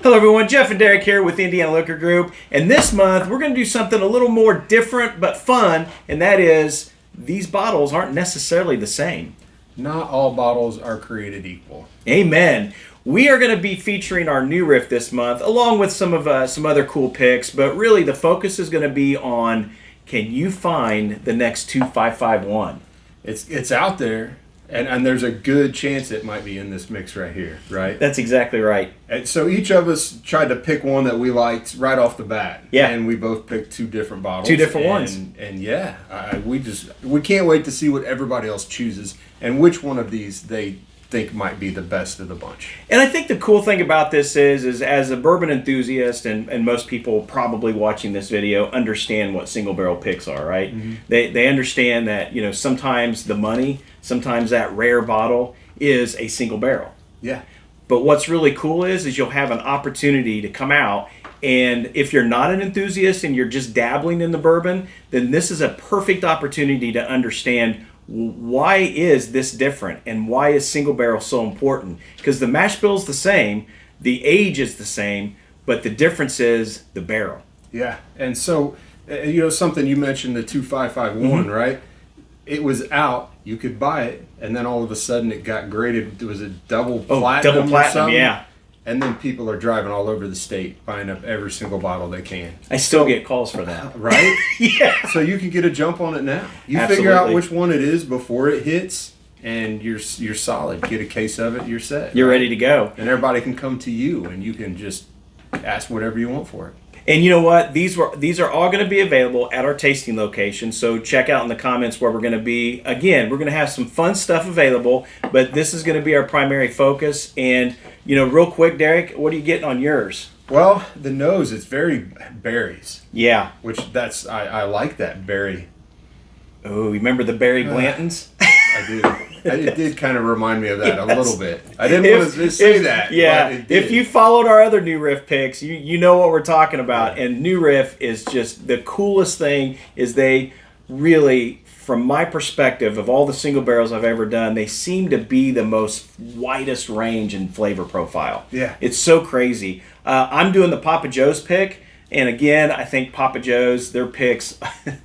Hello everyone, Jeff and Derek here with Indiana Liquor Group, and this month we're going to do something a little more different but fun, and that is these bottles aren't necessarily the same. Not all bottles are created equal. Amen. We are going to be featuring our new Riff this month, along with some other cool picks, but really the focus is going to be on, can you find the next 2551? It's out there, and there's a good chance it might be in this mix right here, right? That's exactly right. And so each of us tried to pick one that we liked right off the bat. Yeah. And we both picked two different bottles. Two different ones. And yeah, we can't wait to see what everybody else chooses and which one of these they think might be the best of the bunch. And I think the cool thing about this is as a bourbon enthusiast, and most people probably watching this video understand what single barrel picks are, right? Mm-hmm. They understand that, sometimes the money, sometimes that rare bottle is a single barrel. Yeah. But what's really cool is you'll have an opportunity to come out, and if you're not an enthusiast and you're just dabbling in the bourbon, then this is a perfect opportunity to understand why is this different and why is single barrel so important. Because the mash bill's the same, the age is the same, but the difference is the barrel. Yeah. And so, something you mentioned, the 2551, mm-hmm. right? It was out, you could buy it, and then all of a sudden it got graded. It was a double platinum. Double platinum, yeah. And then people are driving all over the state, buying up every single bottle they can. I still get calls for that. Right? Yeah. So you can get a jump on it now. You Absolutely. Figure out which one it is before it hits, and you're solid. Get a case of it, you're set. You're ready to go. And everybody can come to you, and you can just ask whatever you want for it. And you know what? These are all going to be available at our tasting location. So check out in the comments where we're going to be. Again, we're going to have some fun stuff available, but this is going to be our primary focus. And, real quick, Derek, what are you getting on yours? Well, the nose, it's very berries. Yeah. Which I like that berry. Oh, remember the Barry Blantons? I do. It did kind of remind me of that a little bit. I didn't want to say that. Yeah, but it did. If you followed our other New Riff picks, you know what we're talking about. And New Riff is just the coolest thing. Is they really, from my perspective, of all the single barrels I've ever done, they seem to be the most widest range in flavor profile. Yeah, it's so crazy. I'm doing the Papa Joe's pick. And again, I think Papa Joe's, their picks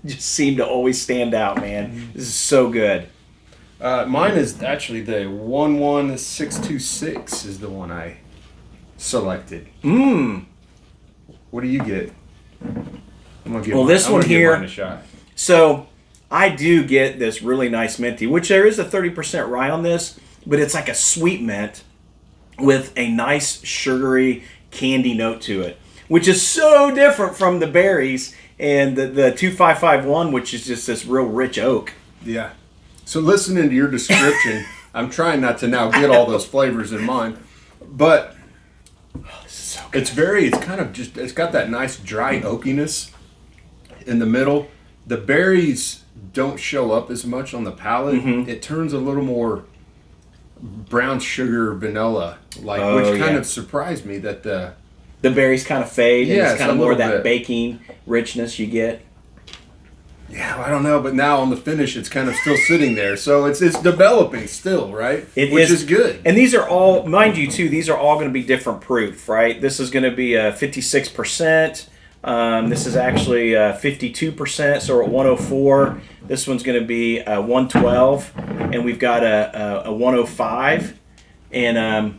just seem to always stand out, man. Mm-hmm. This is so good. Mine is actually the 11626 is the one I selected. What do you get? I'm gonna give this one here. Mine a shot. So I do get this really nice minty, which there is a 30% rye on this, but it's like a sweet mint with a nice sugary candy note to it, which is so different from the berries and the 2551, which is just this real rich oak. Yeah. So listening to your description, I'm trying not to now get all those flavors in mind, but it's got that nice dry oakiness in the middle. The berries don't show up as much on the palate. Mm-hmm. It turns a little more brown sugar vanilla, which kind of surprised me that the berries kind of fade, and it's kind of more of that bit. Baking richness you get. Yeah, I don't know, but now on the finish, it's kind of still sitting there. So it's developing still, right? Which is good. And these are all, mind you, too, these are all going to be different proof, right? This is going to be 56%. This is actually 52%, so we're at 104. This one's going to be 112. And we've got a 105 and a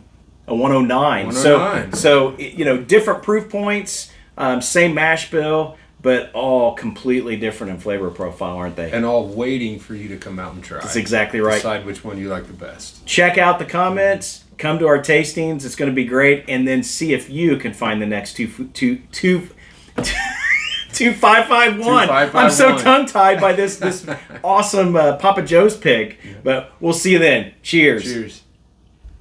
109. 109. So different proof points, same mash bill, but all completely different in flavor profile, aren't they? And all waiting for you to come out and try. That's exactly right. Decide which one you like the best. Check out the comments. Come to our tastings. It's going to be great. And then see if you can find the next 2551. I'm so tongue-tied by this awesome Papa Joe's pick. But we'll see you then. Cheers. Cheers.